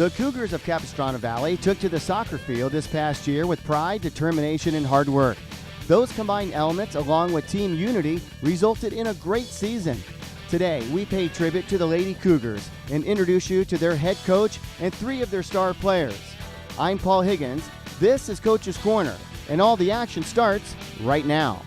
The Cougars of Capistrano Valley took to the soccer field this past year with pride, determination, and hard work. Those combined elements, along with team unity, resulted in a great season. Today, we pay tribute to the Lady Cougars and introduce you to their head coach and 3 of their star players. I'm Paul Higgins. This is Coach's Corner, and all the action starts right now.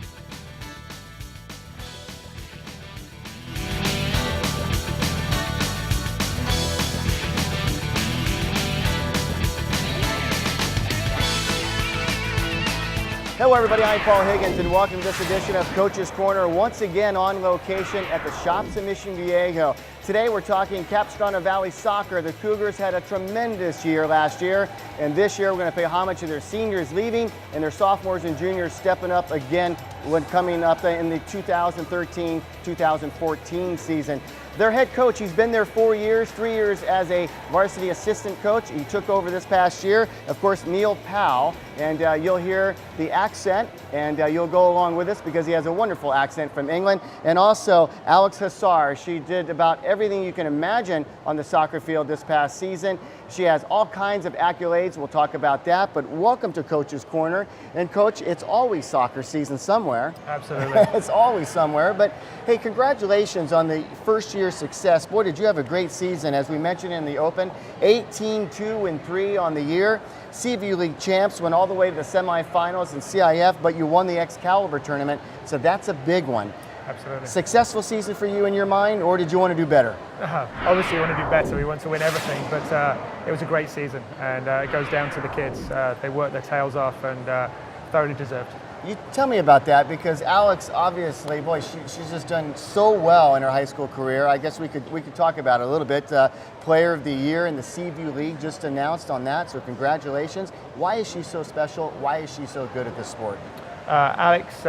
Hello everybody, I'm Paul Higgins and welcome to this edition of Coach's Corner, once again on location at the Shops in Mission Viejo. Today we're talking Capistrano Valley soccer. The Cougars had a tremendous year last year, and this year we're going to pay homage to their seniors leaving and their sophomores and juniors stepping up again when coming up in the 2013-2014 season. Their head coach, he's been there 4 years, 3 years as a varsity assistant coach. He took over this past year, of course, Neil Powell, and you'll hear the accent, and you'll go along with us because he has a wonderful accent from England. And also Alex Hussar, she did about everything you can imagine on the soccer field this past season. She has all kinds of accolades. We'll talk about that, but welcome to Coach's Corner. And Coach, it's always soccer season somewhere. Absolutely. It's always somewhere, but hey, congratulations on the first year success. Boy, did you have a great season. As we mentioned in the open, 18-2-3 on the year. Seaview League champs, went all the way to the semifinals in CIF, but you won the Excalibur tournament, so that's a big one. Absolutely. Successful season for you in your mind, or did you want to do better? Obviously, we want to do better. We want to win everything, but it was a great season, and it goes down to the kids. They worked their tails off and thoroughly deserved. You tell me about that, because Alex, obviously, boy, she's just done so well in her high school career. I guess we could talk about it a little bit. Player of the Year in the Seaview League just announced on that, so congratulations. Why is she so special? Why is she so good at this sport? Alex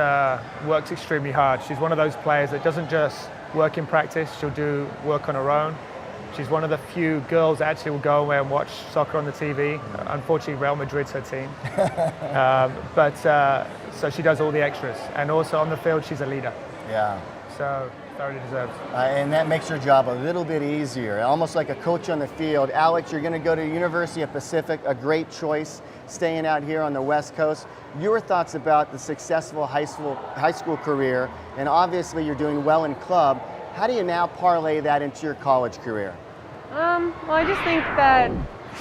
works extremely hard. She's one of those players that doesn't just work in practice, she'll do work on her own. She's one of the few girls that actually will go away and watch soccer on the TV. Unfortunately, Real Madrid's her team. So she does all the extras. And also on the field, she's a leader. Yeah. So thoroughly deserved. And that makes her job a little bit easier, almost like a coach on the field. Alex, you're going to go to University of Pacific, a great choice, staying out here on the West Coast. Your thoughts about the successful high school career, and obviously you're doing well in club. How do you now parlay that into your college career? Well, I just think that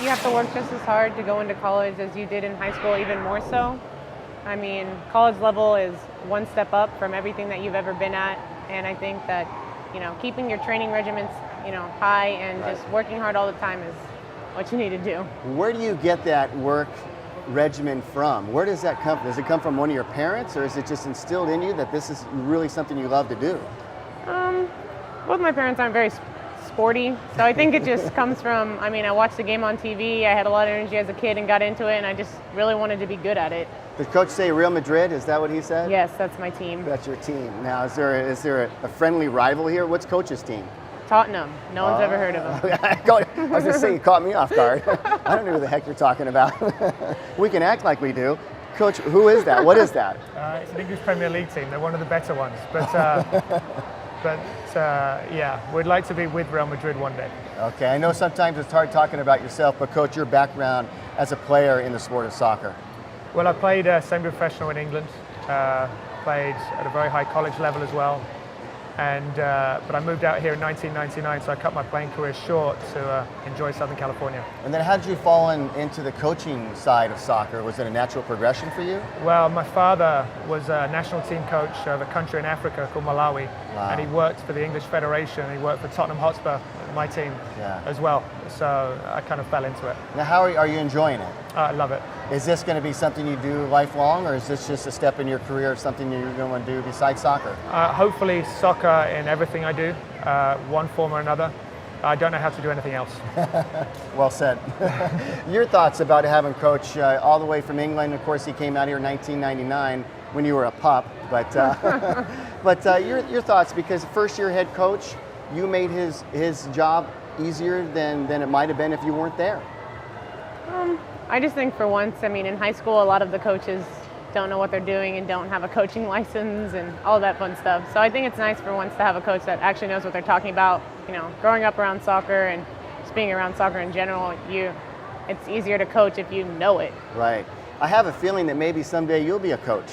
you have to work just as hard to go into college as you did in high school, even more so. I mean, college level is one step up from everything that you've ever been at, and I think that, keeping your training regimens, high and Right. just working hard all the time is what you need to do. Where do you get that work regimen from? Where does that come from? Does it come from one of your parents, or is it just instilled in you that this is really something you love to do? Both my parents aren't very sporty, so I think it just comes from, I watched the game on TV, I had a lot of energy as a kid and got into it, and I just really wanted to be good at it. Did Coach say Real Madrid? Is that what he said? Yes, that's my team. That's your team. Now, is there a friendly rival here? What's Coach's team? Tottenham. No one's ever heard of them. I was going to say, you caught me off guard. I don't know who the heck you're talking about. We can act like we do. Coach, who is that? What is that? It's an English Premier League team. They're one of the better ones. But yeah, we'd like to be with Real Madrid one day. Okay, I know sometimes it's hard talking about yourself, but Coach, your background as a player in the sport of soccer. Well, I played semi-professional in England, played at a very high college level as well, and but I moved out here in 1999, so I cut my playing career short to enjoy Southern California. And then how did you fall into the coaching side of soccer? Was it a natural progression for you? Well, my father was a national team coach of a country in Africa called Malawi, Wow. and he worked for the English Federation, he worked for Tottenham Hotspur, my team, as well, so I kind of fell into it. Now, how are you enjoying it? I love it. Is this going to be something you do lifelong, or is this just a step in your career of something you're going to do besides soccer? Hopefully soccer in everything I do, one form or another. I don't know how to do anything else. Well said. Your thoughts about having Coach all the way from England. Of course, he came out here in 1999 when you were a pup. But your thoughts, because first year head coach, you made his job easier than it might have been if you weren't there. I just think for once, in high school, a lot of the coaches don't know what they're doing and don't have a coaching license and all that fun stuff. So I think it's nice for once to have a coach that actually knows what they're talking about. Growing up around soccer and just being around soccer in general, it's easier to coach if you know it. Right. I have a feeling that maybe someday you'll be a coach.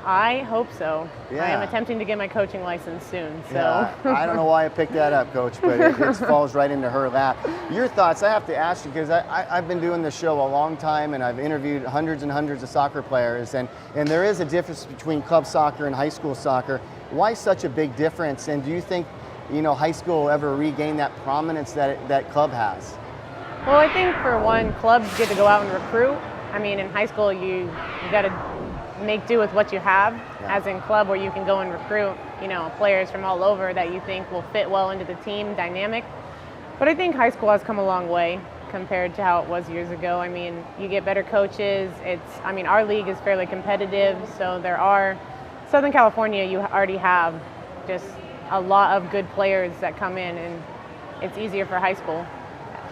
I hope so. Yeah. I am attempting to get my coaching license soon. So Yeah, I don't know why I picked that up, Coach, but it falls right into her lap. Your thoughts, I have to ask you, because I've been doing this show a long time, and I've interviewed hundreds and hundreds of soccer players, and there is a difference between club soccer and high school soccer. Why such a big difference, and do you think high school will ever regain that prominence that club has? Well, I think for one, clubs get to go out and recruit. I mean, in high school, you got to make do with what you have, as in club, where you can go and recruit, players from all over that you think will fit well into the team dynamic. But I think high school has come a long way compared to how it was years ago. I mean, you get better coaches. Our league is fairly competitive, so Southern California, you already have just a lot of good players that come in, and it's easier for high school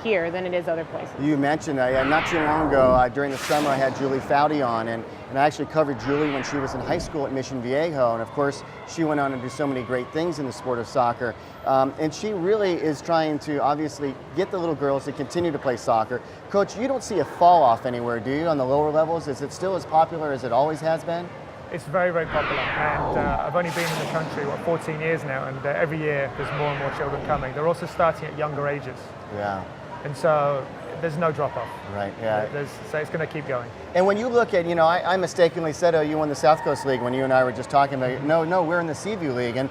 here than it is other places. You mentioned, not too long ago, during the summer, I had Julie Foudy on, and I actually covered Julie when she was in high school at Mission Viejo, and of course, she went on to do so many great things in the sport of soccer, and she really is trying to obviously get the little girls to continue to play soccer. Coach, you don't see a fall off anywhere, do you, on the lower levels? Is it still as popular as it always has been? It's very, very popular, and I've only been in the country, 14 years now, and every year there's more and more children coming. They're also starting at younger ages. Yeah. And so there's no drop-off. Right, yeah. So it's going to keep going. And when you look at, I mistakenly said, oh, you won the South Coast League when you and I were just talking about it. No, we're in the Seaview League, and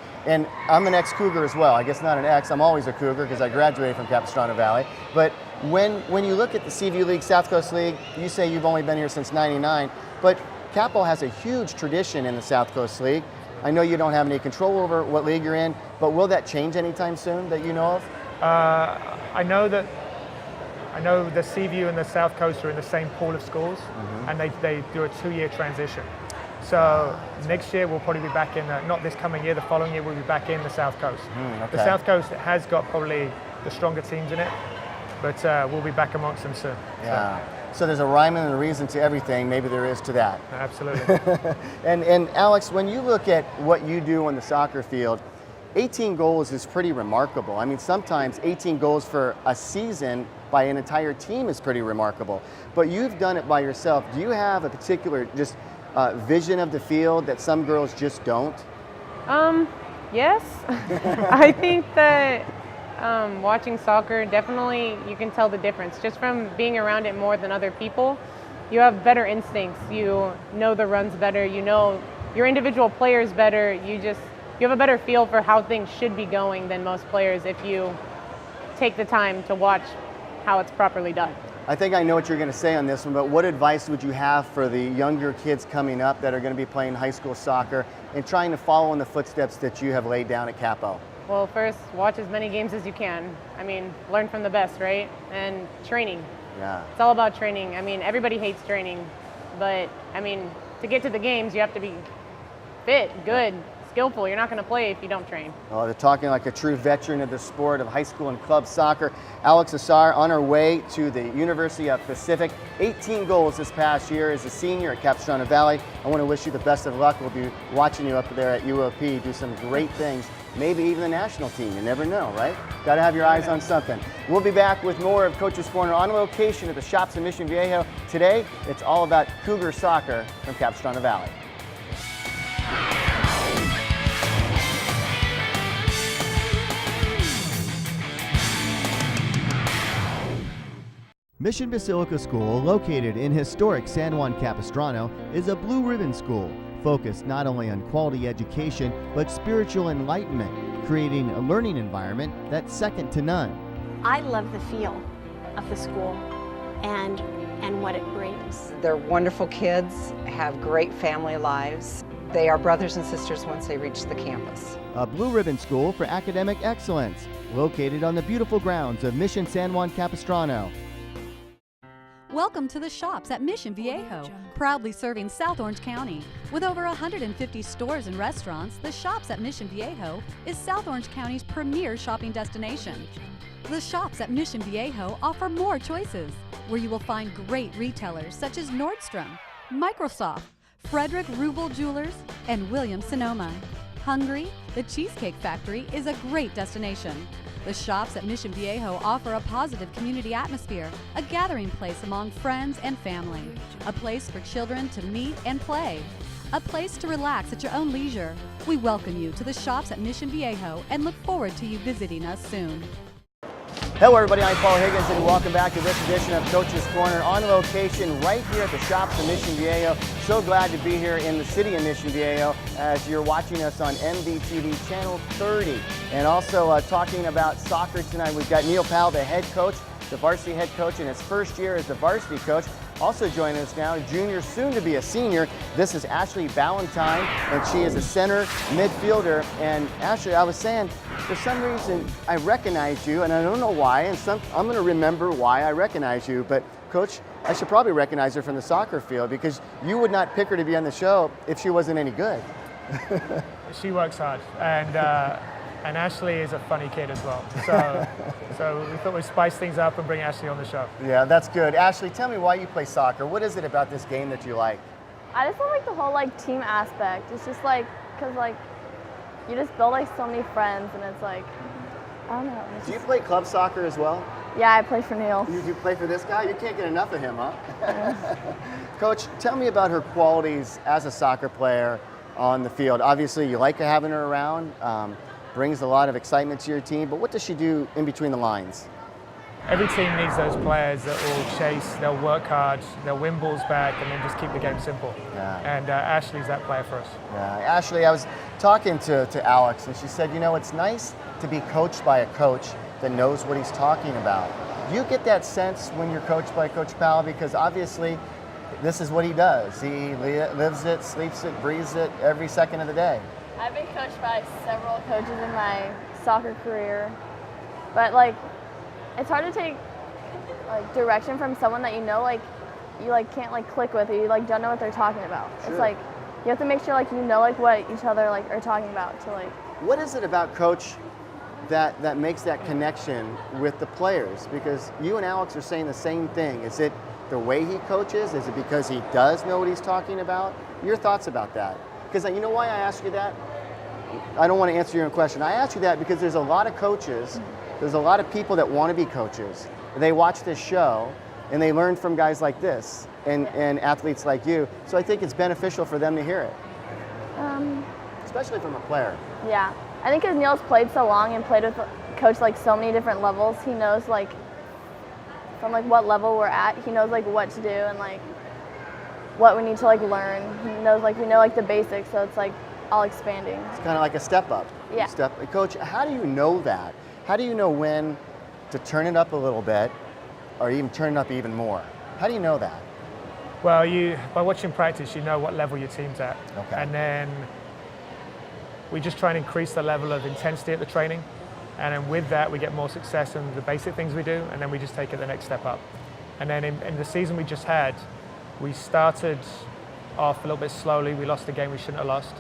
I'm an ex-Cougar as well. I guess not an ex, I'm always a Cougar because I graduated from Capistrano Valley. But when you look at the Seaview League, South Coast League, you say you've only been here since '99, but Capo has a huge tradition in the South Coast League. I know you don't have any control over what league you're in, but will that change anytime soon that you know of? I know the Seaview and the South Coast are in the same pool of schools, and they do a 2-year transition. So next year we'll probably be back in, not this coming year, the following year we'll be back in the South Coast. Okay. The South Coast has got probably the stronger teams in it, but we'll be back amongst them soon. Yeah. So there's a rhyme and a reason to everything, maybe there is to that. Absolutely. And Alex, when you look at what you do on the soccer field, 18 goals is pretty remarkable. I mean, sometimes 18 goals for a season by an entire team is pretty remarkable. But you've done it by yourself. Do you have a particular vision of the field that some girls just don't? Yes. I think that watching soccer, definitely you can tell the difference. Just from being around it more than other people, you have better instincts. You know the runs better. You know your individual players better. You have a better feel for how things should be going than most players if you take the time to watch how it's properly done. I think I know what you're going to say on this one, but what advice would you have for the younger kids coming up that are going to be playing high school soccer and trying to follow in the footsteps that you have laid down at Capo? Well, first, watch as many games as you can. I mean, learn from the best, right? And training. Yeah. It's all about training. I mean, everybody hates training, but I mean, to get to the games, you have to be fit, good, skillful. You're not going to play if you don't train. Oh, they're talking like a true veteran of the sport of high school and club soccer. Alex Hussar on her way to the University of Pacific. 18 goals this past year as a senior at Capistrano Valley. I want to wish you the best of luck. We'll be watching you up there at UOP do some great things. Maybe even the national team. You never know, right? Got to have your eyes on something. We'll be back with more of Coach's Corner on location at the shops in Mission Viejo. Today, it's all about Cougar soccer from Capistrano Valley. Mission Basilica School, located in historic San Juan Capistrano, is a blue ribbon school focused not only on quality education but spiritual enlightenment, creating a learning environment that's second to none. I love the feel of the school and what it brings. They're wonderful kids, have great family lives. They are brothers and sisters once they reach the campus. A blue ribbon school for academic excellence, located on the beautiful grounds of Mission San Juan Capistrano. Welcome to the shops at Mission Viejo, proudly serving South Orange County. With over 150 stores and restaurants, the shops at Mission Viejo is South Orange County's premier shopping destination. The shops at Mission Viejo offer more choices, where you will find great retailers such as Nordstrom, Microsoft, Frederick Rubel Jewelers, and Williams Sonoma. Hungry? The Cheesecake Factory is a great destination. The shops at Mission Viejo offer a positive community atmosphere, a gathering place among friends and family, a place for children to meet and play, a place to relax at your own leisure. We welcome you to the shops at Mission Viejo and look forward to you visiting us soon. Hello everybody, I'm Paul Higgins and welcome back to this edition of Coach's Corner on location right here at the shops of Mission Viejo. So glad to be here in the city of Mission Viejo as you're watching us on MVTV Channel 30. And also talking about soccer tonight, we've got Neil Powell, the head coach, the varsity head coach in his first year as the varsity coach. Also joining us now, junior, soon to be a senior. This is Ashley Ballantyne, and she is a center midfielder. And Ashley, I was saying, for some reason, I recognize you, and I don't know why, and I'm going to remember why I recognize you. But Coach, I should probably recognize her from the soccer field because you would not pick her to be on the show if she wasn't any good. She works hard, and Ashley is a funny kid as well. So we thought we'd spice things up and bring Ashley on the show. Yeah, that's good. Ashley, tell me why you play soccer. What is it about this game that you like? I just love the whole team aspect. It's just because you just build so many friends, and it's I don't know. Do you play club soccer as well? Yeah, I play for Neil. You play for this guy? You can't get enough of him, huh? Coach, tell me about her qualities as a soccer player on the field. Obviously, you like having her around. Brings a lot of excitement to your team, but what does she do in between the lines? Every team needs those players that will chase, they'll work hard, they'll win balls back, and then just keep the game simple. Yeah. And Ashley's that player for us. Yeah. Ashley, I was talking to Alex, and she said, you know, it's nice to be coached by a coach that knows what he's talking about. Do you get that sense when you're coached by Coach Powell? Because obviously, this is what he does. He lives it, sleeps it, breathes it every second of the day. I've been coached by several coaches in my soccer career, but it's hard to take direction from someone that you can't click with, or you don't know what they're talking about. Sure. It's you have to make sure you know what each other are talking about to What is it about Coach that makes that connection with the players? Because you and Alex are saying the same thing. Is it the way he coaches? Is it because he does know what he's talking about? Your thoughts about that? Because you know why I ask you that? I don't want to answer your own question. I ask you that because there's a lot of coaches, there's a lot of people that want to be coaches. They watch this show and they learn from guys like this and athletes like you. So I think it's beneficial for them to hear it. Especially from a player. Yeah. I think because Neil's played so long and played with coach so many different levels, he knows from what level we're at, he knows what to do and what we need to learn. He knows we know the basics, so it's all expanding. It's kind of like a step up. Yeah. Coach, how do you know that? How do you know when to turn it up a little bit or even turn it up even more? How do you know that? Well, by watching practice, you know what level your team's at. Okay. And then we just try and increase the level of intensity at the training. And then with that, we get more success in the basic things we do, and then we just take it the next step up. And then in the season we just had, we started off a little bit slowly. We lost a game we shouldn't have lost.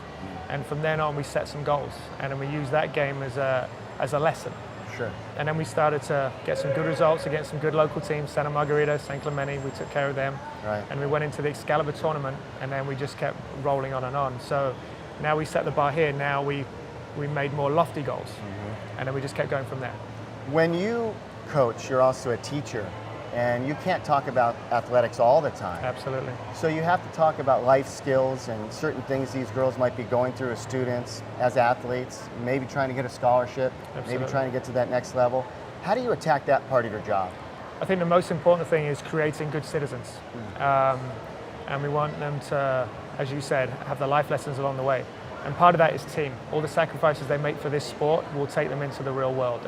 And from then on, we set some goals. And then we used that game as a lesson. Sure. And then we started to get some good results against some good local teams, Santa Margarita, San Clemente. We took care of them. Right. And we went into the Excalibur tournament, and then we just kept rolling on and on. So now we set the bar here. Now we made more lofty goals. And then we just kept going from there. When you coach, you're also a teacher. And you can't talk about athletics all the time. Absolutely. So you have to talk about life skills and certain things these girls might be going through as students, as athletes, maybe trying to get a scholarship, Absolutely. maybe trying to get to that next level. How do you attack that part of your job? I think the most important thing is creating good citizens. And we want them to, as you said, have the life lessons along the way. And part of that is team. All the sacrifices they make for this sport will take them into the real world.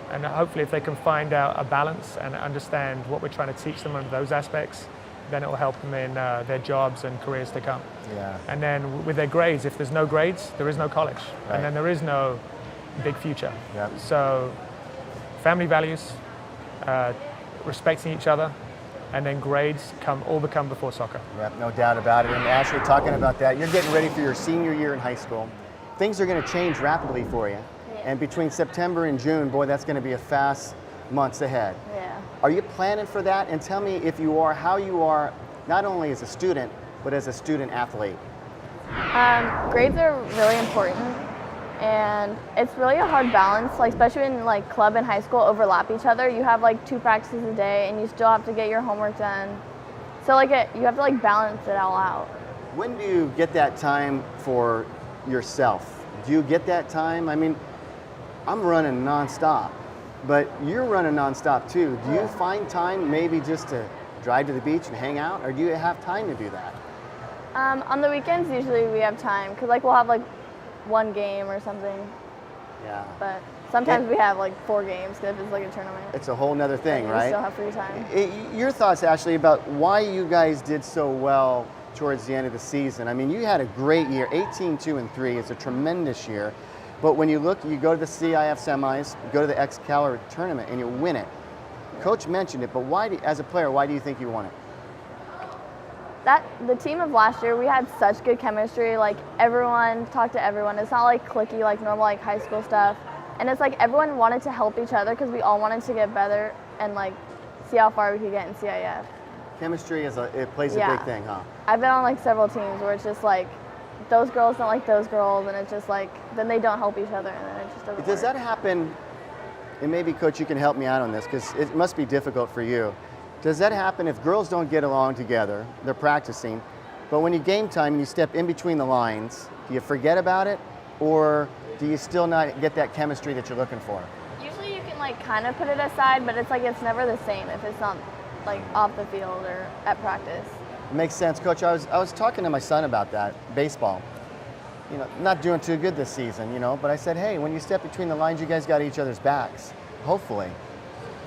And hopefully if they can find out a balance and understand what we're trying to teach them on those aspects, then it will help them in their jobs and careers to come. Yeah. And then with their grades, if there's no grades, there is no college. Right. And then there is no big future. Yep. So family values, respecting each other, and then grades all become before soccer. Yep, no doubt about it. And Ashley, talking about that, you're getting ready for your senior year in high school. Things are going to change rapidly for you. And between September and June, boy, that's going to be a fast months ahead. Yeah. Are you planning for that? And tell me if you are, how you are, not only as a student, but as a student athlete. Grades are really important, And it's really a hard balance, like especially when like club and high school overlap each other. You have like 2 practices a day and you still have to get your homework done. So like you have to like balance it all out. When do you get that time for yourself? Do you get that time? I mean, I'm running nonstop, but you're running nonstop too. Do you find time maybe just to drive to the beach and hang out, or do you have time to do that? On the weekends, usually we have time, because like we'll have like 1 game or something. Yeah. But sometimes we have like 4 games, because it's like a tournament. It's a whole nother thing, and right? We still have free time. Your thoughts, Ashley, about why you guys did so well towards the end of the season. I mean, you had a great year, 18-2-3. It's a tremendous year. But when you look, you go to the CIF semis, you go to the Excalibur tournament, and you win it. Coach mentioned it, but why, as a player, why do you think you won it? The team of last year, we had such good chemistry. Like everyone talked to everyone. It's not like cliquey like normal like high school stuff. And it's like everyone wanted to help each other because we all wanted to get better and like see how far we could get in CIF. Chemistry it plays a big thing, huh? I've been on like several teams where it's just like those girls don't like those girls, and it's just like then they don't help each other, and then it just doesn't Does work. that happen? And maybe, Coach, you can help me out on this because it must be difficult for you. Does that happen if girls don't get along together, they're practicing, but when you game time and you step in between the lines, do you forget about it, or do you still not get that chemistry that you're looking for? Usually you can like kind of put it aside, but it's like it's never the same if it's not like off the field or at practice. Makes sense, Coach. I was talking to my son about that, baseball. You know, not doing too good this season, you know, but I said, hey, when you step between the lines, you guys got each other's backs. Hopefully.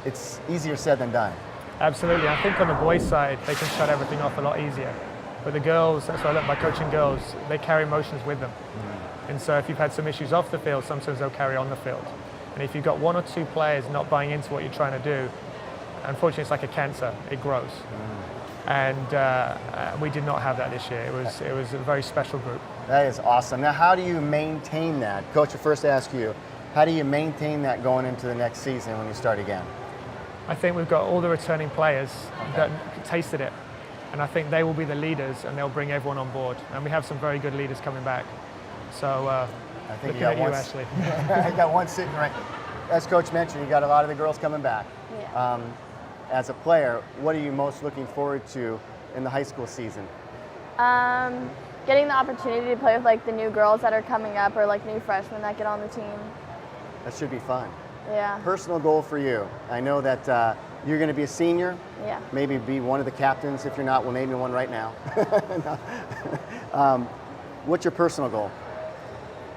It's easier said than done. Absolutely. I think on the boys' side, they can shut everything off a lot easier. But the girls, that's why I look by coaching girls, they carry emotions with them. And so if you've had some issues off the field, sometimes they'll carry on the field. And if you've got 1 or 2 players not buying into what you're trying to do, unfortunately it's like a cancer, it grows. And we did not have that this year. It was a very special group. That is awesome. Now, how do you maintain that? Coach, I first ask you, how do you maintain that going into the next season when you start again? I think we've got all the returning players that tasted it. And I think they will be the leaders and they'll bring everyone on board. And we have some very good leaders coming back. So I think looking at you, Ashley. I got one sitting right. As Coach mentioned, you got a lot of the girls coming back. Yeah. As a player, what are you most looking forward to in the high school season? Getting the opportunity to play with like the new girls that are coming up or like new freshmen that get on the team. That should be fun. Yeah. Personal goal for you. I know that you're going to be a senior. Yeah. Maybe be one of the captains. If you're not, we'll name you one right now. What's your personal goal?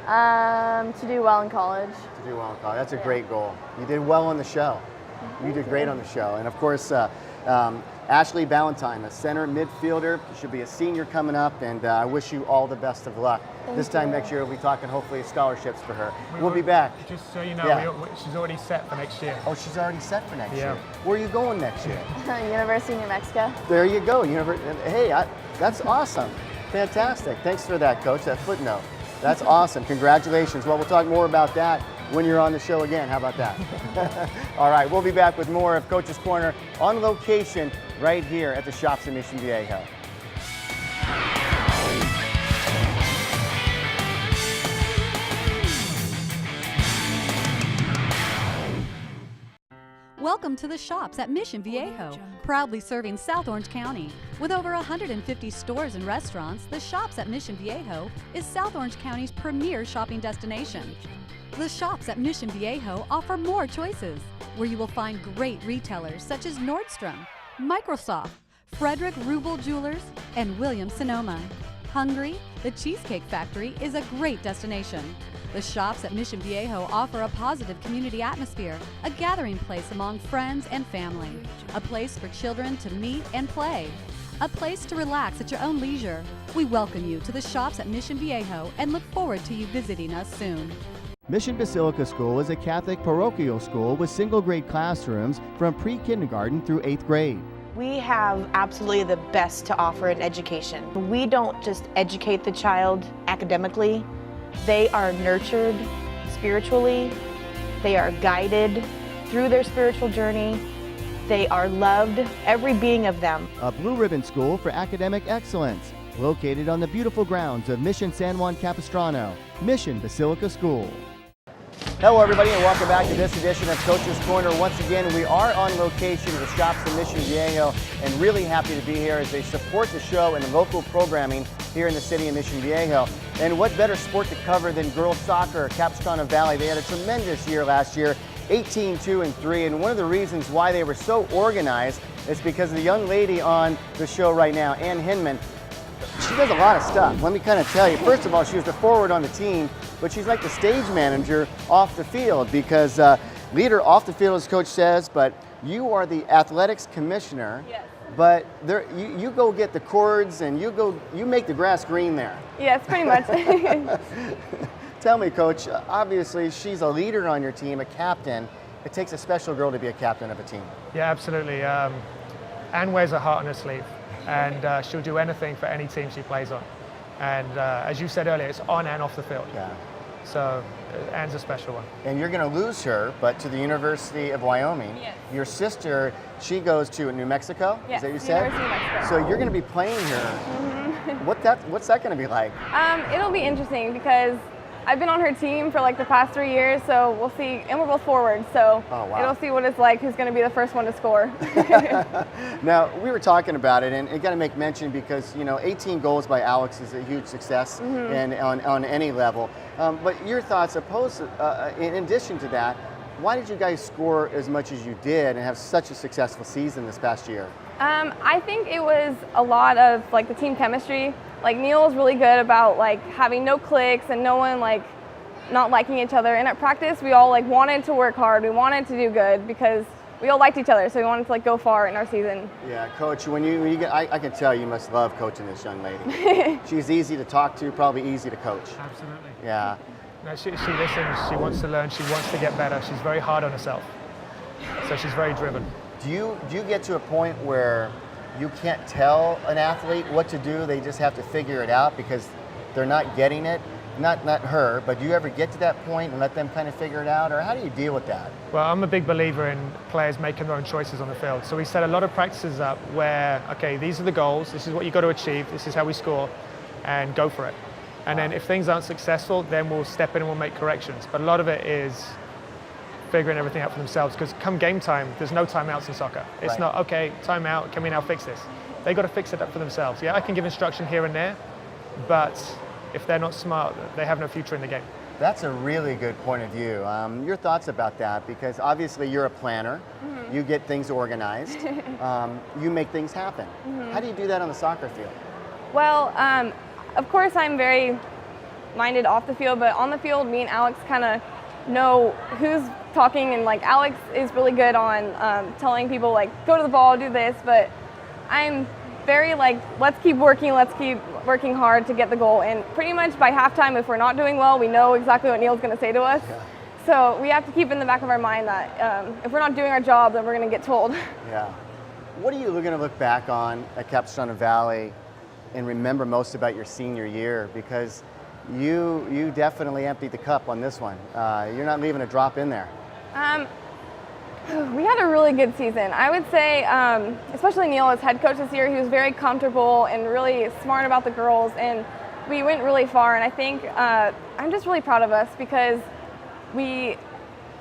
To do well in college. To do well in college. That's a great goal. You did well on the show. You did great on the show. And of course, Ashley Ballantyne, a center midfielder. She should be a senior coming up, and I wish you all the best of luck. This time next year, we'll be talking hopefully scholarships for her. We'll be back. Just so you know, she's already set for next year. Oh, she's already set for next year. Where are you going next year? University of New Mexico. There you go. Hey, that's awesome. Fantastic. Thanks for that, Coach, that footnote. That's awesome. Congratulations. Well, we'll talk more about that when you're on the show again. How about that? All right, we'll be back with more of Coach's Corner on location right here at the shops in Mission Viejo. Welcome to the shops at Mission Viejo, proudly serving South Orange County. With over 150 stores and restaurants, the shops at Mission Viejo is South Orange County's premier shopping destination. The shops at Mission Viejo offer more choices, where you will find great retailers such as Nordstrom, Microsoft, Frederick Rubel Jewelers, and Williams-Sonoma. Hungry? The Cheesecake Factory is a great destination. The shops at Mission Viejo offer a positive community atmosphere, a gathering place among friends and family, a place for children to meet and play, a place to relax at your own leisure. We welcome you to the shops at Mission Viejo and look forward to you visiting us soon. Mission Basilica School is a Catholic parochial school with single-grade classrooms from pre-kindergarten through 8th grade. We have absolutely the best to offer in education. We don't just educate the child academically. They are nurtured spiritually. They are guided through their spiritual journey. They are loved, every being of them. A blue ribbon school for academic excellence. located on the beautiful grounds of Mission San Juan Capistrano, Mission Basilica School. Hello everybody and welcome back to this edition of Coach's Corner. Once again, we are on location at the shops in Mission Viejo and really happy to be here as they support the show and local programming here in the city of Mission Viejo. And what better sport to cover than girls soccer? Capistrano Valley, they had a tremendous year last year, 18-2-3, and one of the reasons why they were so organized is because of the young lady on the show right now, Anne Hinman. She does a lot of stuff. Let me kind of tell you. First of all, she was the forward on the team, but she's like the stage manager off the field because leader off the field, as coach says, but you are the athletics commissioner. Yes. But there, you go get the cords and you make the grass green there. Yes, pretty much. Tell me, coach, obviously she's a leader on your team, a captain. It takes a special girl to be a captain of a team. Yeah, absolutely. Anne wears her heart on her sleeve, and she'll do anything for any team she plays on. And as you said earlier, it's on and off the field. Yeah. So Anne's a special one. And you're going to lose her, but to the University of Wyoming. Yes. Your sister, she goes to New Mexico. Yes, Is that what you said? University of Mexico. So you're going to be playing her. What's that going to be like? It'll be interesting because I've been on her team for like the past 3 years, so we'll see, and we're both forwards, so Oh, wow. it'll see what it's like, who's going to be the first one to score. Now, we were talking about it, and I got to make mention because, 18 goals by Alex is a huge success and on any level. But your thoughts, in addition to that, why did you guys score as much as you did and have such a successful season this past year? I think it was a lot of like the team chemistry. Like Neil was really good about like having no cliques and no one like not liking each other. And at practice, we all like wanted to work hard. We wanted to do good because we all liked each other. So we wanted to like go far in our season. Yeah, Coach, when you get, I can tell you must love coaching this young lady. She's easy to talk to, probably easy to coach. Absolutely. Yeah. No, she listens, she wants to learn, she wants to get better. She's very hard on herself. So she's very driven. Do you get to a point where you can't tell an athlete what to do? They just have to figure it out because they're not getting it? Not her, but do you ever get to that point and let them kind of figure it out? Or how do you deal with that? Well, I'm a big believer in players making their own choices on the field. So we set a lot of practices up where, okay, these are the goals, this is what you've got to achieve, this is how we score, and go for it. And then if things aren't successful, then we'll step in and we'll make corrections. But a lot of it is figuring everything out for themselves because come game time, there's no timeouts in soccer. It's Right. not, okay, timeout, can we now fix this? They've got to fix it up for themselves. Yeah, I can give instruction here and there, but if they're not smart, they have no future in the game. That's a really good point of view. Your thoughts about that, because obviously you're a planner, you get things organized, you make things happen. How do you do that on the soccer field? Well, of course I'm very minded off the field, but on the field, me and Alex kind of know who's talking, and like Alex is really good on telling people like, go to the ball, do this, but I'm very like, let's keep working hard to get the goal. And pretty much by halftime, if we're not doing well, we know exactly what Neil's going to say to us. Yeah. So we have to keep in the back of our mind that if we're not doing our job, then we're going to get told. Yeah. What are you going to look back on at Capistrano Valley and remember most about your senior year? Because you definitely emptied the cup on this one. You're not leaving a drop in there. We had a really good season. I would say, especially Neil as head coach this year, he was very comfortable and really smart about the girls, and we went really far. And I think I'm just really proud of us because we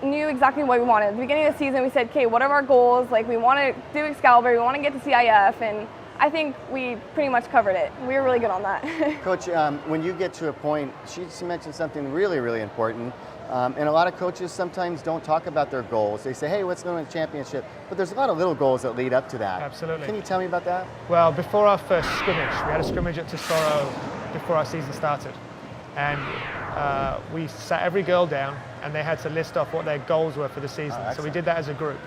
knew exactly what we wanted. At the beginning of the season, we said, okay, what are our goals? Like, we want to do Excalibur, we want to get to CIF, and I think we pretty much covered it. We were really good on that. Coach, when you get to a point, she mentioned something really, really important. And a lot of coaches sometimes don't talk about their goals. They say, hey, let's go to the championship. But there's a lot of little goals that lead up to that. Absolutely. Can you tell me about that? Well, before our first scrimmage, we had a scrimmage at Tesoro before our season started. And we sat every girl down and they had to list off what their goals were for the season. So we did that as a group.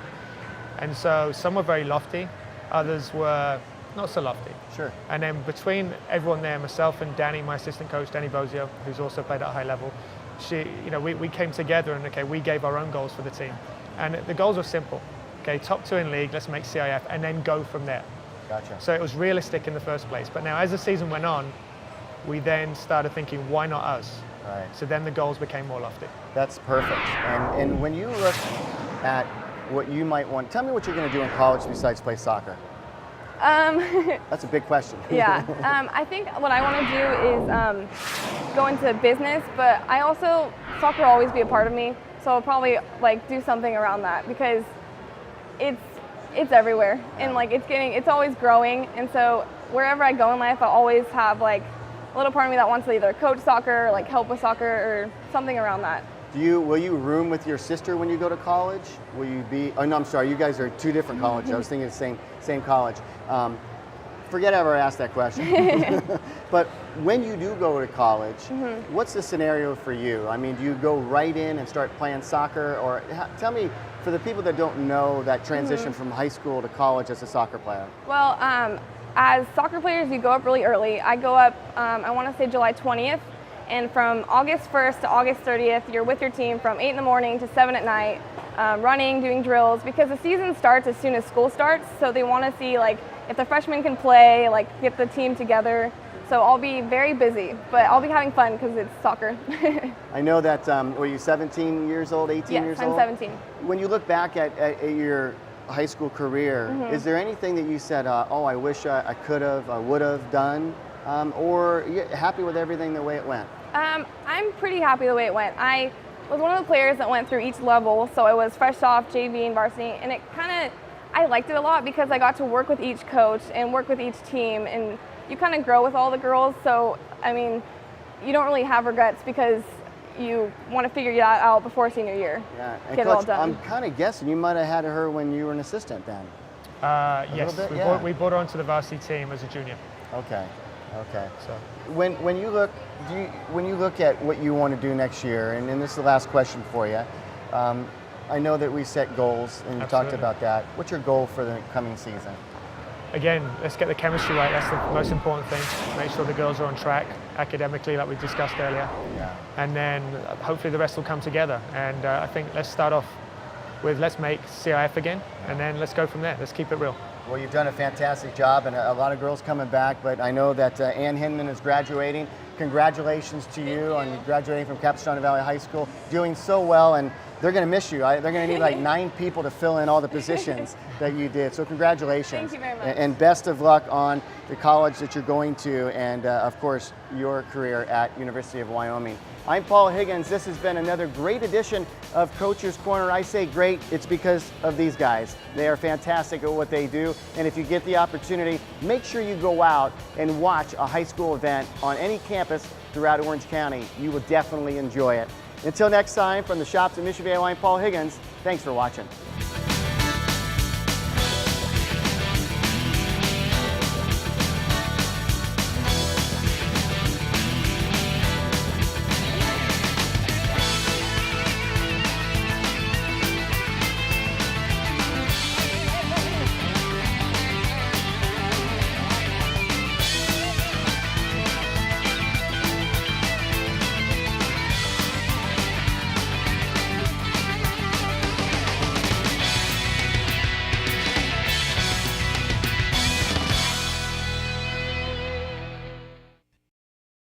And so some were very lofty, others were not so lofty. Sure. And then between everyone there, myself and Danny, my assistant coach, Danny Bozio, who's also played at a high level, we came together and okay, we gave our own goals for the team. And the goals were simple. Okay, top 2 in league, let's make CIF, and then go from there. Gotcha. So it was realistic in the first place. But now as the season went on, we then started thinking, why not us? Right. So then the goals became more lofty. That's perfect. And when you look at what you might want, tell me what you're going to do in college besides play soccer. That's a big question. Yeah. I think what I want to do is go into business, but soccer will always be a part of me. So I'll probably like do something around that because it's everywhere and like it's always growing. And so wherever I go in life, I always have like a little part of me that wants to either coach soccer or like help with soccer or something around that. Will you room with your sister when you go to college? Will you be? Oh no, I'm sorry. You guys are two different colleges. I was thinking the same college. Forget I ever asked that question. But when you do go to college, what's the scenario for you? I mean, do you go right in and start playing soccer, or tell me, for the people that don't know that transition from high school to college as a soccer player? Well, as soccer players, you go up really early. I go up, I want to say July 20th. And from August 1st to August 30th, you're with your team from 8 in the morning to 7 at night, running, doing drills, because the season starts as soon as school starts. So they want to see like if the freshmen can play, like get the team together. So I'll be very busy, but I'll be having fun because it's soccer. I know that, were you 17 years old, 18 years old? Yes, I'm 17. When you look back at your high school career, is there anything that you said, oh, I wish I could have, I would have done? Or you're happy with everything the way it went? I'm pretty happy the way it went. I was one of the players that went through each level, so I was fresh off JV and varsity, and I liked it a lot because I got to work with each coach and work with each team, and you kind of grow with all the girls, so I mean, you don't really have regrets because you want to figure that out before senior year. Yeah, and get Coach, it all done. I'm kind of guessing you might have had her when you were an assistant then. Yes, we brought her onto the varsity team as a junior. Okay. So when you look at what you want to do next year, and this is the last question for you. I know that we set goals and you talked about that. What's your goal for the coming season? Again, let's get the chemistry right. That's the most important thing. Make sure the girls are on track academically, like we discussed earlier. Yeah. And then hopefully the rest will come together. And I think let's start off with let's make CIF again, and then let's go from there. Let's keep it real. Well, you've done a fantastic job, and a lot of girls coming back, but I know that Anne Hinman is graduating. Congratulations to you on graduating from Capistrano Valley High School, doing so well, and they're going to miss you. They're going to need like 9 people to fill in all the positions that you did. So congratulations. Thank you very much. And best of luck on the college that you're going to, and of course, your career at University of Wyoming. I'm Paul Higgins. This has been another great edition of Coach's Corner. I say great, it's because of these guys. They are fantastic at what they do. And if you get the opportunity, make sure you go out and watch a high school event on any campus throughout Orange County. You will definitely enjoy it. Until next time, from the shops at Mission Valley, I'm Paul Higgins. Thanks for watching.